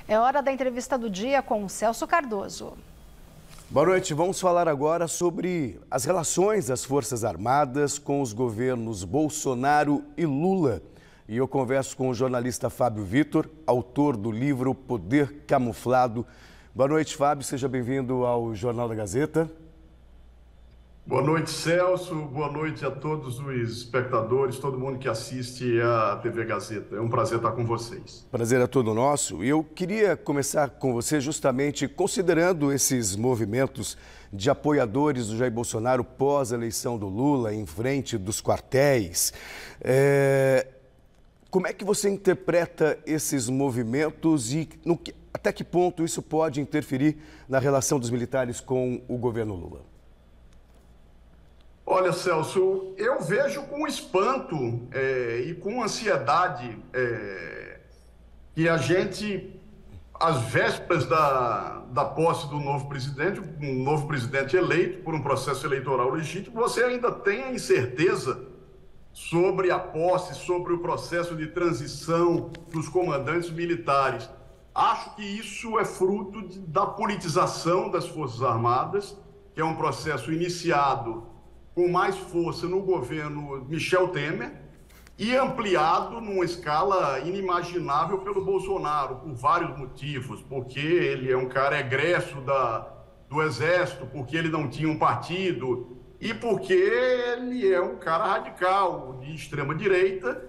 É hora da entrevista do dia com o Celso Cardoso. Boa noite, vamos falar agora sobre as relações das Forças Armadas com os governos Bolsonaro e Lula. E eu converso com o jornalista Fábio Vitor, autor do livro Poder Camuflado. Boa noite, Fábio, seja bem-vindo ao Jornal da Gazeta. Boa noite, Celso. Boa noite a todos os espectadores, todo mundo que assiste à TV Gazeta. É um prazer estar com vocês. Prazer é todo nosso. Eu queria começar com você justamente considerando esses movimentos de apoiadores do Jair Bolsonaro pós a eleição do Lula, em frente dos quartéis. Como é que você interpreta esses movimentos e até que ponto isso pode interferir na relação dos militares com o governo Lula? Olha, Celso, eu vejo com espanto e com ansiedade que a gente, às vésperas da posse do novo presidente, um novo presidente eleito por um processo eleitoral legítimo, você ainda tem a incerteza sobre a posse, sobre o processo de transição dos comandantes militares. Acho que isso é fruto da politização das Forças Armadas, que é um processo iniciado com mais força no governo Michel Temer e ampliado numa escala inimaginável pelo Bolsonaro, por vários motivos, porque ele é um cara egresso do Exército, porque ele não tinha um partido e porque ele é um cara radical, de extrema-direita,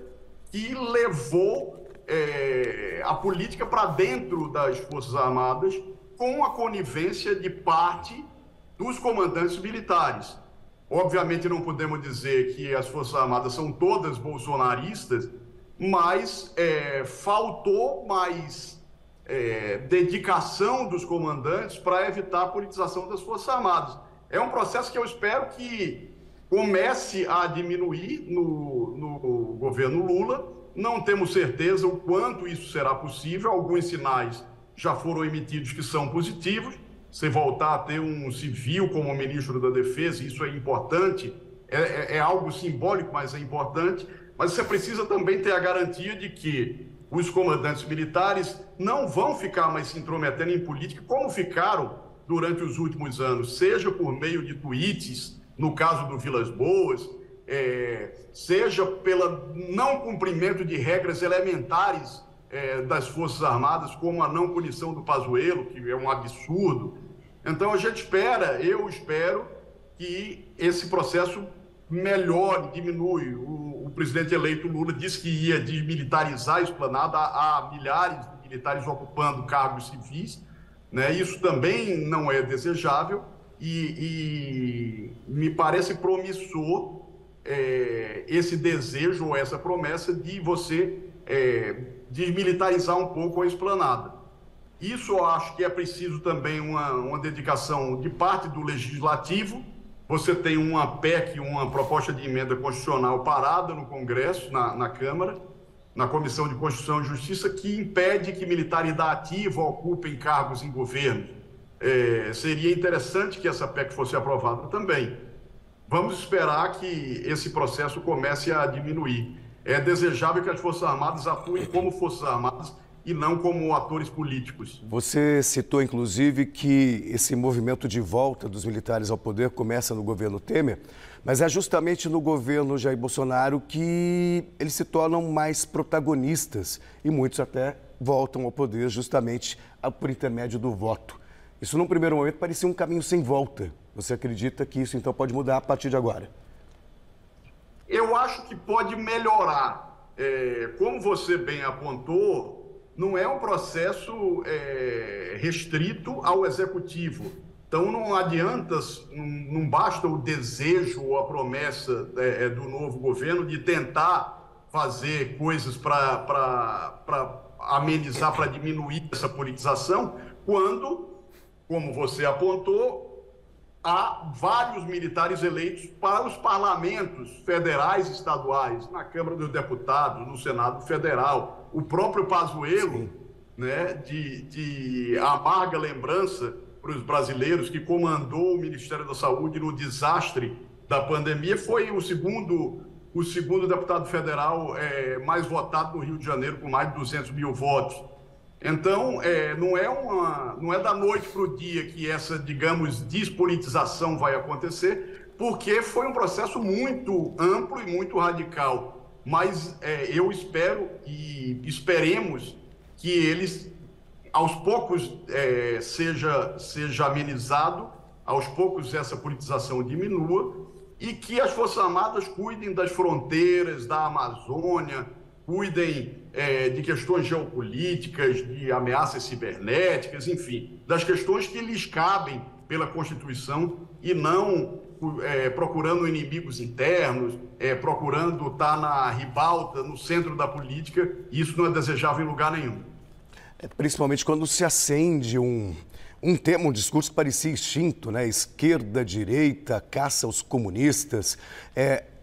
que levou a política para dentro das Forças Armadas com a conivência de parte dos comandantes militares. Obviamente não podemos dizer que as Forças Armadas são todas bolsonaristas, mas faltou mais dedicação dos comandantes para evitar a politização das Forças Armadas. É um processo que eu espero que comece a diminuir no governo Lula. Não temos certeza o quanto isso será possível. Alguns sinais já foram emitidos que são positivos. Você voltar a ter um civil como ministro da Defesa, isso é importante, é algo simbólico, mas é importante. Mas você precisa também ter a garantia de que os comandantes militares não vão ficar mais se intrometendo em política como ficaram durante os últimos anos, seja por meio de tweets, no caso do Vilas Boas, seja pelo não cumprimento de regras elementares das Forças Armadas, como a não punição do Pazuello, que é um absurdo. Então, eu espero que esse processo melhore, diminui. O presidente eleito Lula disse que ia desmilitarizar a esplanada, há milhares de militares ocupando cargos civis, né? Isso também não é desejável e me parece promissor esse desejo ou essa promessa de você desmilitarizar um pouco a esplanada. Isso eu acho que é preciso também uma dedicação de parte do Legislativo. Você tem uma PEC, uma proposta de emenda constitucional parada no Congresso, na Câmara, na Comissão de Constituição e Justiça, que impede que militares da ativa ocupem cargos em governo. Seria interessante que essa PEC fosse aprovada também. Vamos esperar que esse processo comece a diminuir. É desejável que as Forças Armadas atuem como Forças Armadas e não como atores políticos. Você citou, inclusive, que esse movimento de volta dos militares ao poder começa no governo Temer, mas é justamente no governo Jair Bolsonaro que eles se tornam mais protagonistas e muitos até voltam ao poder justamente por intermédio do voto. Isso, num primeiro momento, parecia um caminho sem volta. Você acredita que isso, então, pode mudar a partir de agora? Eu acho que pode melhorar. Como você bem apontou, não é um processo restrito ao executivo. Então, não adianta, não basta o desejo ou a promessa do novo governo de tentar fazer coisas para amenizar, para diminuir essa politização, quando, como você apontou, há vários militares eleitos para os parlamentos federais e estaduais, na Câmara dos Deputados, no Senado Federal. O próprio Pazuello, né, de amarga lembrança para os brasileiros, que comandou o Ministério da Saúde no desastre da pandemia, foi o segundo deputado federal mais votado no Rio de Janeiro, com mais de 200 mil votos. Então, não é da noite para o dia que essa, digamos, despolitização vai acontecer, porque foi um processo muito amplo e muito radical. Mas eu espero e esperemos que eles, aos poucos, seja amenizado, aos poucos essa politização diminua e que as Forças Armadas cuidem das fronteiras, da Amazônia, cuidem de questões geopolíticas, de ameaças cibernéticas, enfim, das questões que lhes cabem pela Constituição e não procurando inimigos internos, procurando estar na ribalta, no centro da política. Isso não é desejável em lugar nenhum. Principalmente quando se acende um tema, um discurso que parecia extinto, né? Esquerda, direita, caça aos comunistas.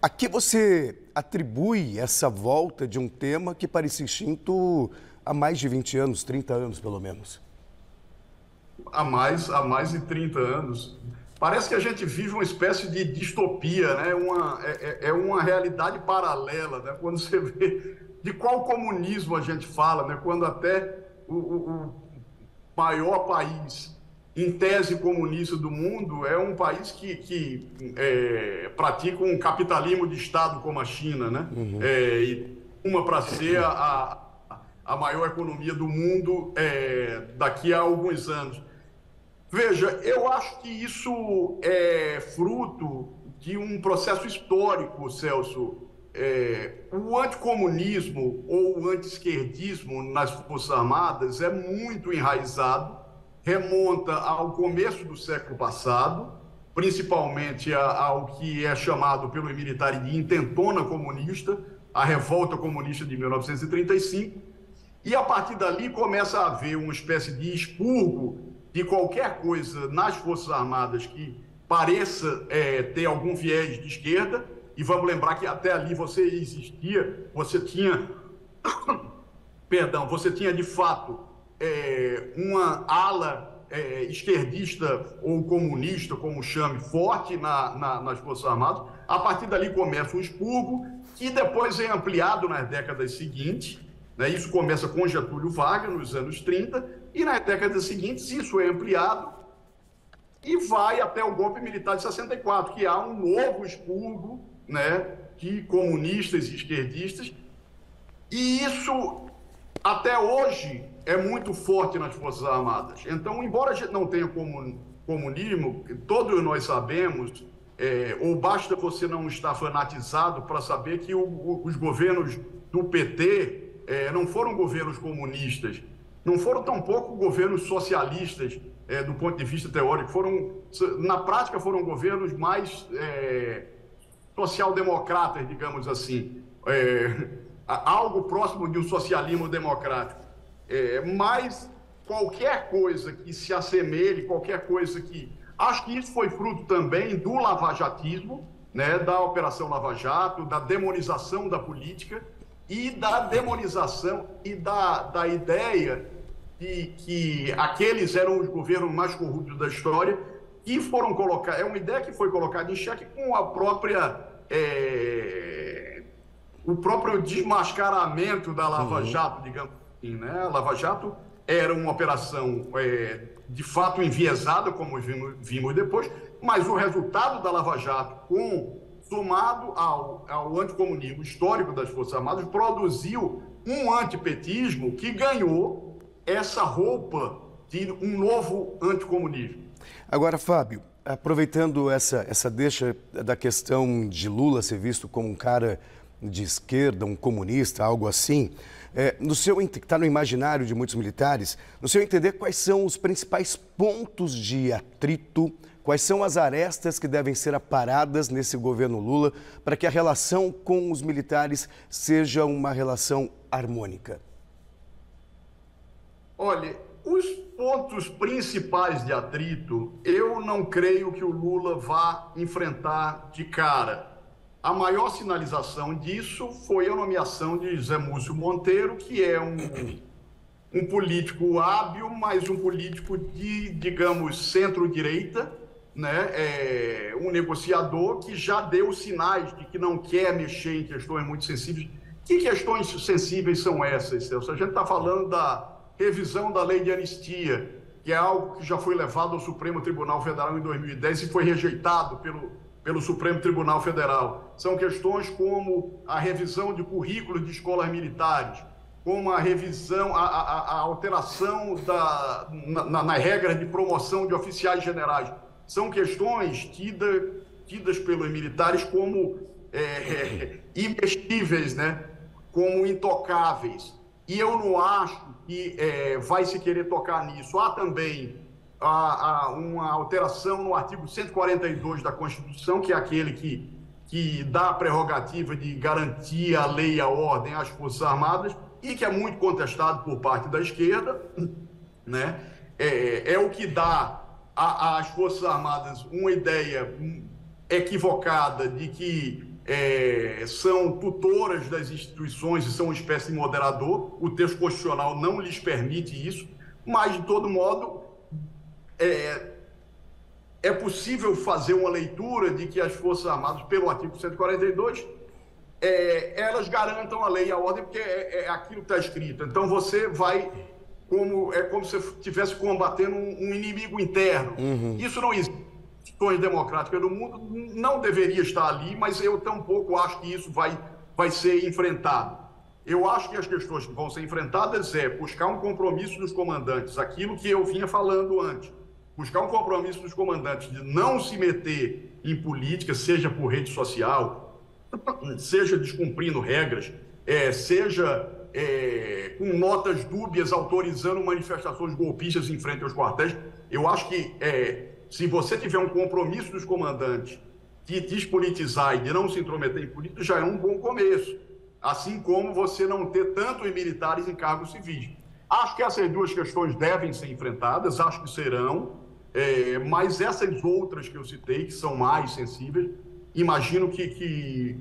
A que você atribui essa volta de um tema que parecia extinto há mais de 20 anos, 30 anos pelo menos? Há mais de 30 anos. Parece que a gente vive uma espécie de distopia, né? Uma realidade paralela, né? Quando você vê de qual comunismo a gente fala, né? Quando até o maior país, em tese comunista do mundo, é um país que pratica um capitalismo de Estado como a China, né? E uma para ser a maior economia do mundo daqui a alguns anos. Veja, eu acho que isso é fruto de um processo histórico, Celso. O anticomunismo ou o anti-esquerdismo nas Forças Armadas é muito enraizado, remonta ao começo do século passado, principalmente ao que é chamado pelo militares de intentona comunista, a revolta comunista de 1935, e a partir dali começa a haver uma espécie de expurgo de qualquer coisa nas Forças Armadas que pareça ter algum viés de esquerda. E vamos lembrar que até ali você tinha de fato uma ala esquerdista ou comunista, como chame, forte nas Forças Armadas. A partir dali começa o expurgo, que depois é ampliado nas décadas seguintes, né? Isso começa com Getúlio Vargas, nos anos 30, e nas décadas seguintes isso é ampliado e vai até o golpe militar de 64, que há um novo expurgo, né, de comunistas e esquerdistas, e isso até hoje é muito forte nas Forças Armadas. Então, embora a gente não tenha comunismo, todos nós sabemos, ou basta você não estar fanatizado para saber que os governos do PT não foram governos comunistas, não foram tampouco governos socialistas do ponto de vista teórico, na prática foram governos mais social-democratas, digamos assim, algo próximo de um socialismo democrático. Mas qualquer coisa que se assemelhe, qualquer coisa que... Acho que isso foi fruto também do lavajatismo, né, da Operação Lava Jato, da demonização da política e da demonização e da ideia de que aqueles eram os governos mais corruptos da história, e foram colocar, uma ideia que foi colocada em xeque com a própria o próprio desmascaramento da Lava Jato, digamos assim, né? A Lava Jato era uma operação de fato enviesada, como vimos depois, mas o resultado da Lava Jato, somado ao anticomunismo histórico das Forças Armadas, produziu um antipetismo que ganhou essa roupa de um novo anticomunismo. Agora, Fábio, aproveitando essa deixa da questão de Lula ser visto como um cara de esquerda, um comunista, algo assim, que está no imaginário de muitos militares, no seu entender, quais são os principais pontos de atrito, quais são as arestas que devem ser aparadas nesse governo Lula para que a relação com os militares seja uma relação harmônica? Olha, os pontos principais de atrito, eu não creio que o Lula vá enfrentar de cara. A maior sinalização disso foi a nomeação de Zé Múcio Monteiro, que é um político hábil, mas um político de, digamos, centro-direita, né? Um negociador que já deu sinais de que não quer mexer em questões muito sensíveis. Que questões sensíveis são essas, Celso? A gente está falando da revisão da lei de anistia, que é algo que já foi levado ao Supremo Tribunal Federal em 2010 e foi rejeitado pelo Supremo Tribunal Federal. São questões como a revisão de currículos de escolas militares, como a revisão, a alteração na regra de promoção de oficiais generais. São questões tidas pelos militares como imestíveis, né? Como intocáveis. E eu não acho que vai se querer tocar nisso. Há também uma alteração no artigo 142 da Constituição, que é aquele que dá a prerrogativa de garantir a lei e a ordem às Forças Armadas e que é muito contestado por parte da esquerda, né? É o que dá às Forças Armadas uma ideia equivocada de que são tutoras das instituições e são uma espécie de moderador. O texto constitucional não lhes permite isso, mas, de todo modo, é possível fazer uma leitura de que as Forças Armadas, pelo artigo 142, elas garantam a lei e a ordem, porque é aquilo que está escrito. Então, você vai, como se você estivesse combatendo um inimigo interno. Uhum. Isso não existe. Questões democráticas do mundo não deveria estar ali, mas eu tampouco acho que isso vai ser enfrentado. Eu acho que as questões que vão ser enfrentadas buscar um compromisso dos comandantes, aquilo que eu vinha falando antes, buscar um compromisso dos comandantes de não se meter em política, seja por rede social, seja descumprindo regras, seja com notas dúbias autorizando manifestações golpistas em frente aos quartéis. Eu acho que se você tiver um compromisso dos comandantes de despolitizar e de não se intrometer em política, já é um bom começo. Assim como você não ter tanto em militares em cargos civis. Acho que essas duas questões devem ser enfrentadas, acho que serão, mas essas outras que eu citei, que são mais sensíveis, imagino que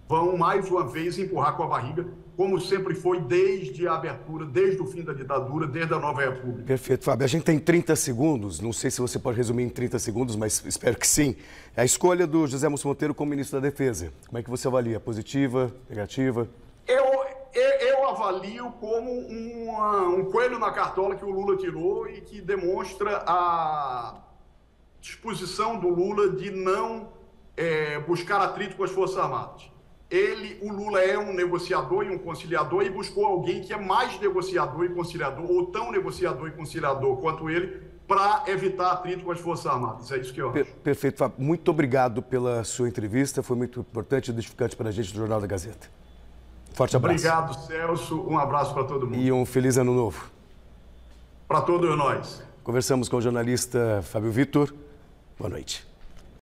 vão mais uma vez empurrar com a barriga, como sempre foi desde a abertura, desde o fim da ditadura, desde a nova república. Perfeito, Fábio. A gente tem 30 segundos, não sei se você pode resumir em 30 segundos, mas espero que sim. A escolha do José Múcio Monteiro como ministro da Defesa, como é que você avalia? Positiva, negativa? Eu avalio como um coelho na cartola que o Lula tirou e que demonstra a disposição do Lula de não buscar atrito com as Forças Armadas. O Lula é um negociador e um conciliador e buscou alguém que é mais negociador e conciliador, ou tão negociador e conciliador quanto ele, para evitar atrito com as Forças Armadas. É isso que eu acho. Perfeito, Fábio. Muito obrigado pela sua entrevista. Foi muito importante e edificante para a gente do Jornal da Gazeta. Forte abraço. Obrigado, Celso. Um abraço para todo mundo. E um feliz ano novo. Para todos nós. Conversamos com o jornalista Fábio Vitor. Boa noite.